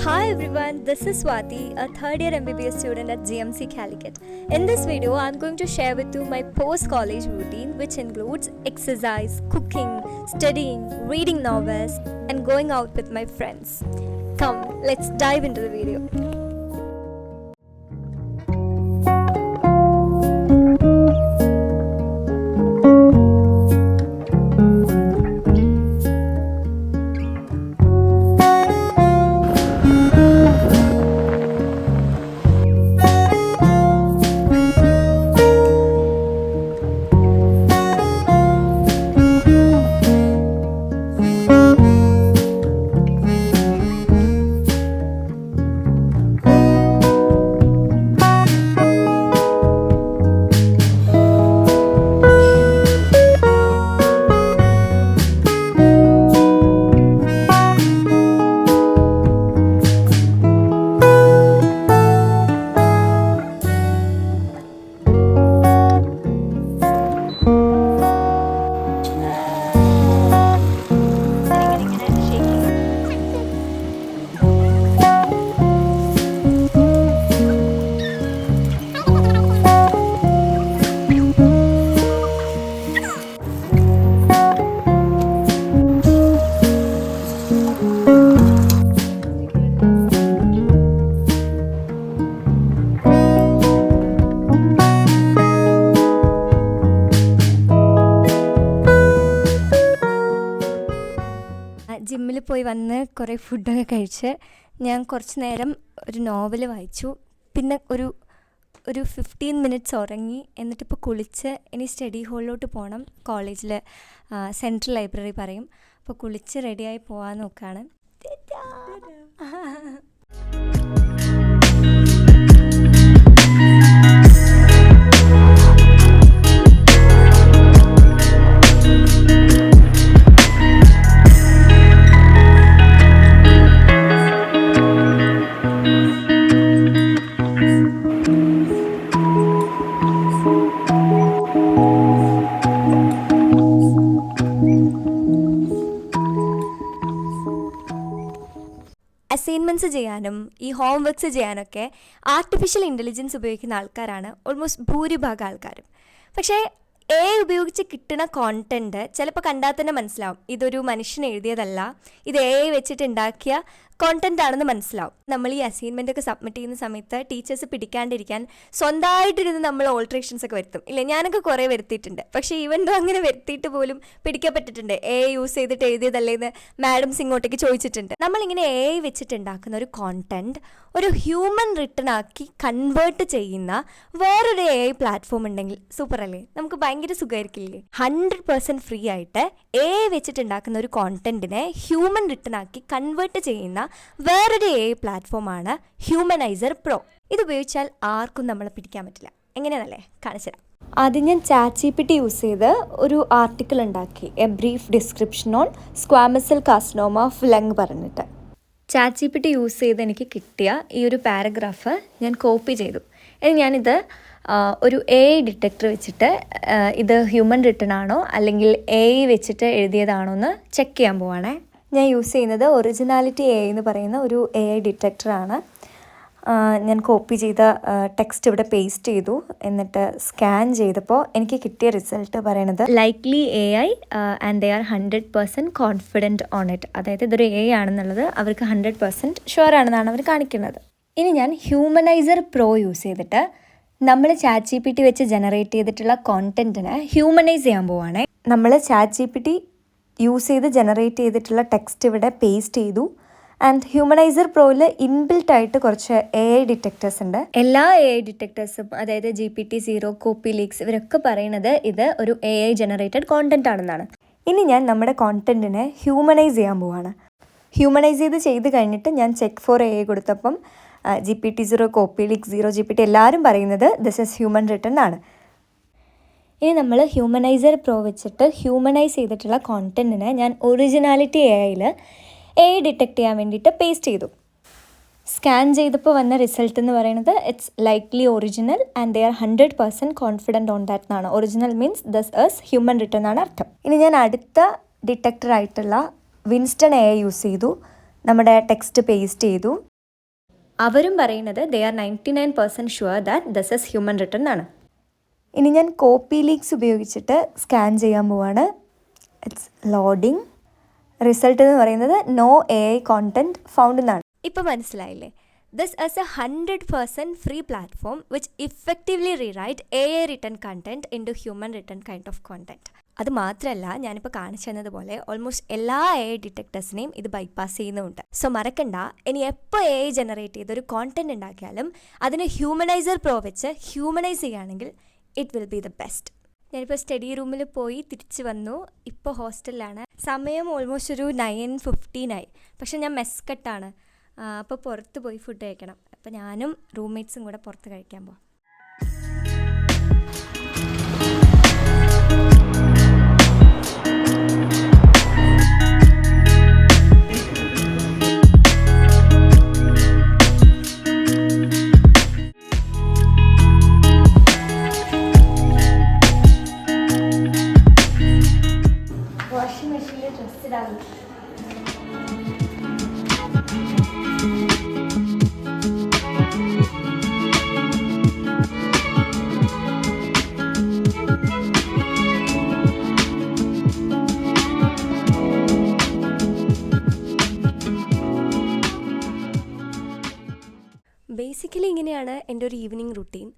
Hi everyone, this is Swathi, a third year Mbbs student at GMC Calicut. In this video, I'm going to share with you my post-college routine, which includes exercise, cooking, studying, reading novels, and going out with my friends. Come, let's dive into the video. ജിമ്മിൽ പോയി വന്ന് കുറേ ഫുഡൊക്കെ കഴിച്ച് ഞാൻ കുറച്ച് നേരം ഒരു നോവൽ വായിച്ചു. പിന്നെ ഒരു 15 മിനിറ്റ്സ് ഉറങ്ങി. എന്നിട്ടിപ്പോൾ കുളിച്ച് ഇനി സ്റ്റഡി ഹാളിലോട്ട് പോകണം. കോളേജിൽ സെൻട്രൽ ലൈബ്രറി പറയും. അപ്പോൾ കുളിച്ച് റെഡിയായി പോകാൻ നോക്കുകയാണ്. അസൈൻമെൻറ്റ്സ് ചെയ്യാനും ഈ ഹോം വർക്ക്സ് ചെയ്യാനൊക്കെ ആർട്ടിഫിഷ്യൽ ഇൻ്റലിജൻസ് ഉപയോഗിക്കുന്ന ആൾക്കാരാണ് ഓൾമോസ്റ്റ് ഭൂരിഭാഗം ആൾക്കാരും. പക്ഷേ ഉപയോഗിച്ച് കിട്ടുന്ന കോണ്ടൻറ്റ് ചിലപ്പോൾ കണ്ടാൽ തന്നെ മനസ്സിലാവും ഇതൊരു മനുഷ്യൻ എഴുതിയതല്ല, ഇത് വെച്ചിട്ട് ഉണ്ടാക്കിയ കോണ്ടൻ്റ് ആണെന്ന് മനസ്സിലാവും. നമ്മൾ ഈ അസൈൻമെൻ്റ് ഒക്കെ സബ്മിറ്റ് ചെയ്യുന്ന സമയത്ത് ടീച്ചേഴ്സ് പിടിക്കാണ്ടിരിക്കാൻ സ്വന്തമായിട്ടിരുന്ന് നമ്മൾ ഓൾട്രേഷൻസ് ഒക്കെ വരുത്തും. ഇല്ല, ഞാനൊക്കെ കുറേ വരുത്തിയിട്ടുണ്ട്. പക്ഷേ ഈവൻറ്റും അങ്ങനെ വരുത്തിയിട്ട് പോലും പിടിക്കപ്പെട്ടിട്ടുണ്ട്. യൂസ് ചെയ്തിട്ട് എഴുതിയതല്ലേന്ന് മാഡംസ് ഇങ്ങോട്ടേക്ക് ചോദിച്ചിട്ടുണ്ട്. നമ്മളിങ്ങനെ വെച്ചിട്ട് ഉണ്ടാക്കുന്ന ഒരു കോണ്ടൻറ്റ് ഒരു ഹ്യൂമൻ റിട്ടൺ ആക്കി കൺവേർട്ട് ചെയ്യുന്ന വേറൊരു പ്ലാറ്റ്ഫോം ഉണ്ടെങ്കിൽ സൂപ്പർ അല്ലേ? നമുക്ക് ഭയങ്കര സുഖമായിരിക്കില്ലേ? 100% ഫ്രീ ആയിട്ട് വെച്ചിട്ട് ഉണ്ടാക്കുന്ന ഒരു കോണ്ടന്റിനെ ഹ്യൂമൻ റിട്ടൺ ആക്കി കൺവേർട്ട് ചെയ്യുന്ന വേറൊരു പ്ലാറ്റ്ഫോമാണ് ഹ്യൂമനൈസർ പ്രോ. ഇതുപയോഗിച്ചാൽ ആർക്കും നമ്മളെ പിടിക്കാൻ പറ്റില്ല. എങ്ങനെയാണല്ലേ? കാണിച്ചുതരാം. ആദ്യം ഞാൻ ChatGPT യൂസ് ചെയ്ത് ഒരു ആർട്ടിക്കിൾ ഉണ്ടാക്കി. A brief description on squamous cell carcinoma of lung പറഞ്ഞിട്ട്. ChatGPT യൂസ് ചെയ്ത് എനിക്ക് കിട്ടിയ ഈ ഒരു പാരഗ്രാഫ് ഞാൻ കോപ്പി ചെയ്തു. ഇനി ഞാനിത് ഒരു ഡിറ്റക്ടർ വെച്ചിട്ട് ഇത് ഹ്യൂമൻ റിട്ടൺ ആണോ അല്ലെങ്കിൽ വെച്ചിട്ട് എഴുതിയതാണോ എന്ന് ചെക്ക് ചെയ്യാൻ പോവാണേ. ഞാൻ യൂസ് ചെയ്യുന്നത് ഒറിജിനാലിറ്റി എന്ന് പറയുന്ന ഒരു ഡിറ്റക്ടറാണ്. ഞാൻ കോപ്പി ചെയ്ത ടെക്സ്റ്റ് ഇവിടെ പേസ്റ്റ് ചെയ്തു. എന്നിട്ട് സ്കാൻ ചെയ്തപ്പോൾ എനിക്ക് കിട്ടിയ റിസൾട്ട് പറയണത് likely and they are 100% confident on it. അതായത് ഇതൊരു ആണെന്നുള്ളത് അവർക്ക് 100% ഷുവർ ആണെന്നാണ് അവർ കാണിക്കുന്നത്. ഇനി ഞാൻ ഹ്യൂമനൈസർ പ്രോ യൂസ് ചെയ്തിട്ട് നമ്മൾ ChatGPT വെച്ച് ജനറേറ്റ് ചെയ്തിട്ടുള്ള കോണ്ടൻറ്റിനെ ഹ്യൂമനൈസ് ചെയ്യാൻ പോവുകയാണേ. നമ്മൾ ChatGPT യൂസ് ചെയ്ത് ജനറേറ്റ് ചെയ്തിട്ടുള്ള ടെക്സ്റ്റ് ഇവിടെ പേസ്റ്റ് ചെയ്തു. ആൻഡ് ഹ്യൂമനൈസർ പ്രോയിൽ ഇൻബിൽട്ട് ആയിട്ട് കുറച്ച് ഡിറ്റക്ടേഴ്സ് ഉണ്ട്. എല്ലാ ഡിറ്റക്ടേഴ്സും, അതായത് GPT-0, കോപ്പി ലീക്സ്, ഇവരൊക്കെ പറയുന്നത് ഇത് ഒരു ജനറേറ്റഡ് കോണ്ടന്റ് ആണെന്നാണ്. ഇനി ഞാൻ നമ്മുടെ കോണ്ടന്റിനെ ഹ്യൂമനൈസ് ചെയ്യാൻ പോവാണ്. ഹ്യൂമനൈസ് ചെയ്ത് കഴിഞ്ഞിട്ട് ഞാൻ ചെക്ക് ഫോർ കൊടുത്തപ്പം GPT-0, കോപ്പി ലീക്സ്, 0 GPT എല്ലാവരും പറയുന്നത് ദിസ് ഈസ് ഹ്യൂമൻ റിട്ടൺ ആണ്. ഇനി നമ്മൾ ഹ്യൂമനൈസർ പ്രോ വെച്ചിട്ട് ഹ്യൂമനൈസ് ചെയ്തിട്ടുള്ള കോണ്ടന്റിനെ ഞാൻ ഒറിജിനാലിറ്റി ഡിറ്റക്ട് ചെയ്യാൻ വേണ്ടിയിട്ട് പേസ്റ്റ് ചെയ്തു. സ്കാൻ ചെയ്തപ്പോൾ വന്ന റിസൾട്ട് എന്ന് പറയുന്നത് it's likely original and they are 100% confident on that എന്നാണ്. Original means this is human written ആണ് അർത്ഥം. ഇനി ഞാൻ അടുത്ത ഡിറ്റക്ടർ ആയിട്ടുള്ള വിൻസ്റ്റൺ യൂസ് ചെയ്തു. നമ്മുടെ ടെക്സ്റ്റ് പേസ്റ്റ് ചെയ്തു. അവരും പറയുന്നത് they are 99% sure that this is human written ആണ്. ഇനി ഞാൻ കോപ്പി ലീക്സ് ഉപയോഗിച്ചിട്ട് സ്കാൻ ചെയ്യാൻ പോവാണ്. It's loading. റിസൾട്ട് എന്ന് പറയുന്നത് നോ AI കോണ്ടന്റ് ഫൗണ്ട് എന്നാണ്. ഇപ്പോൾ മനസ്സിലായില്ലേ? This is a 100% free platform which effectively rewrite AI written content into human written kind of content. അത് മാത്രമല്ല, ഞാനിപ്പോൾ കാണിച്ചു തന്നതുപോലെ ഓൾമോസ്റ്റ് എല്ലാ AI ഡിറ്റക്ടേഴ്സിനെയും ഇത് ബൈപ്പാസ് ചെയ്യുന്നുമുണ്ട്. സോ മറക്കണ്ട, ഇനി എപ്പോൾ AI ജനറേറ്റ് ചെയ്തൊരു കോണ്ടന്റ് ഉണ്ടാക്കിയാലും അതിന് ഹ്യൂമനൈസർ പ്രോ വെച്ച് ഹ്യൂമനൈസ് ചെയ്യുകയാണെങ്കിൽ it will be the best. ഞാനിപ്പോൾ സ്റ്റഡി റൂമിൽ പോയി തിരിച്ച് വന്നു. ഇപ്പോൾ ഹോസ്റ്റലിലാണ്. സമയം ഓൾമോസ്റ്റ് ഒരു 9:15 പക്ഷെ ഞാൻ മെസ് കട്ടാണ്. അപ്പോൾ പുറത്ത് പോയി ഫുഡ് കഴിക്കണം. അപ്പോൾ ഞാനും റൂംമേറ്റ്സും കൂടെ പുറത്ത് കഴിക്കാൻ പോകാം. വാഷിംഗ് മെഷീനിൽ ഡ്രസ്സ് ഇടാൻ ബേസിക്കലി ഇങ്ങനെയാണ് എൻ്റെ ഒരു ഈവനിങ് റുട്ടീൻ.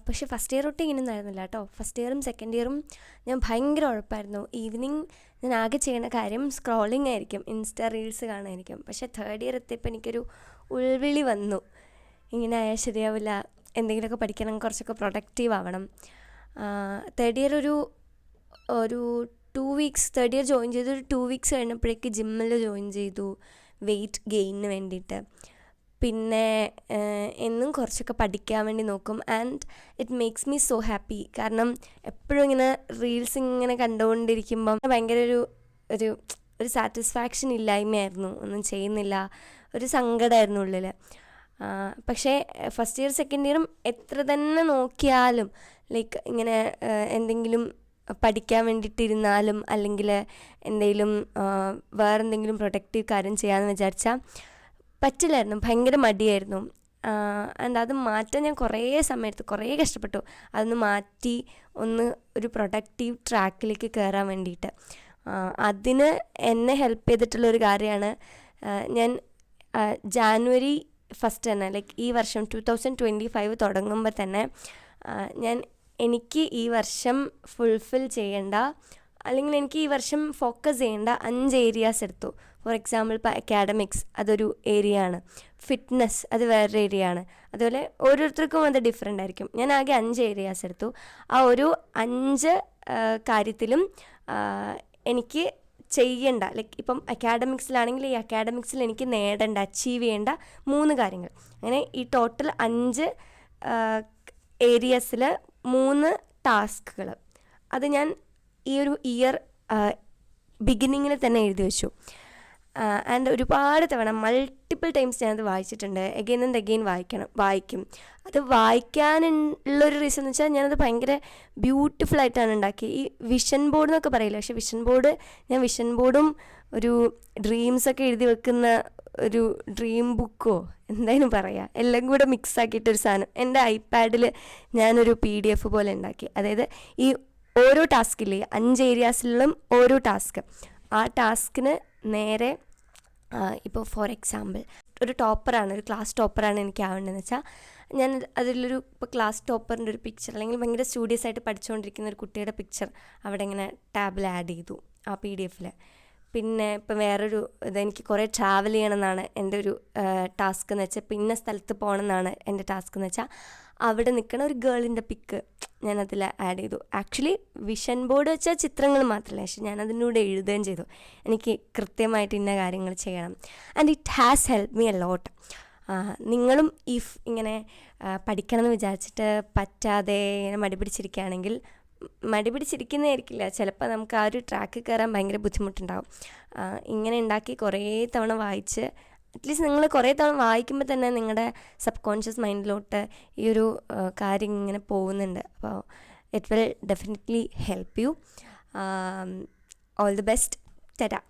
പക്ഷേ ഫസ്റ്റ് ഇയർ തൊട്ട് ഇങ്ങനെ ഒന്നായിരുന്നില്ല കേട്ടോ. ഫസ്റ്റ് ഇയറും സെക്കൻഡ് ഇയറും ഞാൻ ഭയങ്കര ഉഴപ്പായിരുന്നു. ഈവനിങ് ഞാൻ ആകെ ചെയ്യുന്ന കാര്യം സ്ക്രോളിംഗ് ആയിരിക്കും, ഇൻസ്റ്റാ റീൽസ് കാണാനായിരിക്കും. പക്ഷേ തേർഡ് ഇയർ എത്തിയപ്പോൾ എനിക്കൊരു ഉൾവിളി വന്നു, ഇങ്ങനെ ആയാൽ ശരിയാവില്ല, എന്തെങ്കിലുമൊക്കെ പഠിക്കണം, കുറച്ചൊക്കെ പ്രൊഡക്റ്റീവ് ആവണം. തേർഡ് ഇയർ ഒരു 2 വീക്സ് തേർഡ് ഇയർ ജോയിൻ ചെയ്ത് ഒരു 2 വീക്സ് കഴിഞ്ഞപ്പോഴേക്ക് ജിമ്മിൽ ജോയിൻ ചെയ്തു വെയ്റ്റ് ഗെയിനിന് വേണ്ടിയിട്ട്. പിന്നെ എന്നും കുറച്ചൊക്കെ പഠിക്കാൻ വേണ്ടി നോക്കും. And it makes me so happy. കാരണം എപ്പോഴും ഇങ്ങനെ റീൽസ് ഇങ്ങനെ കണ്ടുകൊണ്ടിരിക്കുമ്പം ഭയങ്കര ഒരു സാറ്റിസ്ഫാക്ഷൻ ഇല്ലായ്മയായിരുന്നു, ഒന്നും ചെയ്യുന്നില്ല, ഒരു സങ്കടമായിരുന്നു ഉള്ളിൽ. പക്ഷേ ഫസ്റ്റ് ഇയർ സെക്കൻഡ് ഇയറും എത്ര തന്നെ നോക്കിയാലും ലൈക്ക് ഇങ്ങനെ എന്തെങ്കിലും പഠിക്കാൻ വേണ്ടിയിട്ടിരുന്നാലും അല്ലെങ്കിൽ എന്തെങ്കിലും വേറെന്തെങ്കിലും പ്രൊഡക്റ്റീവ് കാര്യം ചെയ്യാമെന്ന് വിചാരിച്ചാൽ പറ്റില്ലായിരുന്നു, ഭയങ്കര മടിയായിരുന്നു. ആൻഡ് അത് മാറ്റാൻ ഞാൻ കുറേ സമയത്ത് കുറേ കഷ്ടപ്പെട്ടു. അതൊന്ന് മാറ്റി ഒരു പ്രൊഡക്റ്റീവ് ട്രാക്കിലേക്ക് കയറാൻ വേണ്ടിയിട്ട്. അതിന് എന്നെ ഹെൽപ്പ് ചെയ്തിട്ടുള്ളൊരു കാര്യമാണ് ഞാൻ ജാനുവരി 1 തന്നെ, ലൈക്ക് ഈ വർഷം 2025 തുടങ്ങുമ്പോൾ തന്നെ എനിക്ക് ഈ വർഷം ഫുൾഫിൽ ചെയ്യേണ്ട അല്ലെങ്കിൽ എനിക്ക് ഈ വർഷം ഫോക്കസ് ചെയ്യേണ്ട 5 ഏരിയാസ് എടുത്തു. ഫോർ എക്സാമ്പിൾ ഇപ്പോൾ അക്കാഡമിക്സ് അതൊരു ഏരിയ ആണ്, ഫിറ്റ്നസ് അത് വേറൊരു ഏരിയ ആണ്. അതുപോലെ ഓരോരുത്തർക്കും അത് ഡിഫറെൻ്റ് ആയിരിക്കും. ഞാൻ ആകെ 5 ഏരിയാസ് എടുത്തു. ആ ഒരു 5 കാര്യത്തിലും എനിക്ക് ചെയ്യേണ്ട, ലൈക്ക് ഇപ്പം അക്കാഡമിക്സിലാണെങ്കിൽ ഈ അക്കാഡമിക്സിൽ എനിക്ക് നേടേണ്ട, അച്ചീവ് ചെയ്യേണ്ട 3 കാര്യങ്ങൾ. അങ്ങനെ ഈ ടോട്ടൽ 5 ഏരിയസിൽ 3 ടാസ്കുകൾ അത് ഞാൻ ഈ ഒരു ഇയർ ബിഗിനിങ്ങിൽ തന്നെ എഴുതി വെച്ചു. ആൻഡ് ഒരുപാട് തവണ മൾട്ടിപ്പിൾ ടൈംസ് ഞാനത് വായിച്ചിട്ടുണ്ട്. എഗെയിൻ ആൻഡ് എഗെയിൻ വായിക്കും. അത് വായിക്കാനുള്ളൊരു റീസൺ എന്ന് വെച്ചാൽ ഞാനത് ഭയങ്കര ബ്യൂട്ടിഫുള്ളായിട്ടാണ് ഉണ്ടാക്കി. ഈ വിഷൻ ബോർഡ് എന്നൊക്കെ പറയില്ല, പക്ഷേ വിഷൻ ബോർഡും ഒരു ഡ്രീംസൊക്കെ എഴുതി വെക്കുന്ന ഒരു ഡ്രീം ബുക്കോ എന്തായാലും പറയാം, എല്ലാം കൂടെ മിക്സ് ആക്കിയിട്ടൊരു സാധനം എൻ്റെ ഐപാഡിൽ ഞാനൊരു PDF പോലെ ഉണ്ടാക്കി. അതായത് ഈ ഓരോ ടാസ്കില്ലേ 5 ഏരിയാസിലും ഓരോ ടാസ്ക്, ആ ടാസ്കിന് നേരെ ഇപ്പോൾ ഫോർ എക്സാമ്പിൾ ഒരു ക്ലാസ് ടോപ്പറാണ് എനിക്ക് ആവേണ്ടതെന്ന് വെച്ചാൽ ഞാൻ അതിലൊരു ഇപ്പോൾ ക്ലാസ് ടോപ്പറിൻ്റെ ഒരു പിക്ചർ അല്ലെങ്കിൽ ഭയങ്കര സ്റ്റുഡിയസ് ആയിട്ട് പഠിച്ചുകൊണ്ടിരിക്കുന്ന ഒരു കുട്ടിയുടെ പിക്ചർ അവിടെ ഇങ്ങനെ ടാബിൽ ആഡ് ചെയ്തു ആ PDF-ൽ. പിന്നെ ഇപ്പം വേറൊരു ഇതെനിക്ക് കുറേ ട്രാവൽ ചെയ്യണമെന്നാണ് എൻ്റെ ഒരു ടാസ്ക് എന്ന് വെച്ചാൽ, പിന്നെ സ്ഥലത്ത് പോകണമെന്നാണ് എൻ്റെ ടാസ്ക് എന്ന് വെച്ചാൽ അവിടെ നിൽക്കണ ഒരു ഗേളിൻ്റെ പിക്ക് ഞാനതിൽ ആഡ് ചെയ്തു. ആക്ച്വലി വിഷൻ ബോർഡ് വെച്ചാൽ ചിത്രങ്ങൾ മാത്രമല്ല, പക്ഷേ ഞാനതിനൂടെ എഴുതുകയും ചെയ്തു എനിക്ക് കൃത്യമായിട്ട് ഇന്ന കാര്യങ്ങൾ ചെയ്യണം. And it has help me a lot. നിങ്ങളും ഇങ്ങനെ പഠിക്കണം എന്ന് വിചാരിച്ചിട്ട് പറ്റാതെ ഇങ്ങനെ മടി പിടിച്ചിരിക്കുന്നതായിരിക്കില്ല, ചിലപ്പോൾ നമുക്ക് ആ ഒരു ട്രാക്ക് കയറാൻ ഭയങ്കര ബുദ്ധിമുട്ടുണ്ടാകും. ഇങ്ങനെ ഉണ്ടാക്കി കുറേ തവണ വായിച്ച് അറ്റ്ലീസ്റ്റ് നിങ്ങൾ കുറേ തവണ വായിക്കുമ്പോൾ തന്നെ നിങ്ങളുടെ സബ് കോൺഷ്യസ് മൈൻഡിലോട്ട് ഈ ഒരു കാര്യം ഇങ്ങനെ പോകുന്നുണ്ട്. അപ്പോൾ it will definitely help you. All the best. Tata.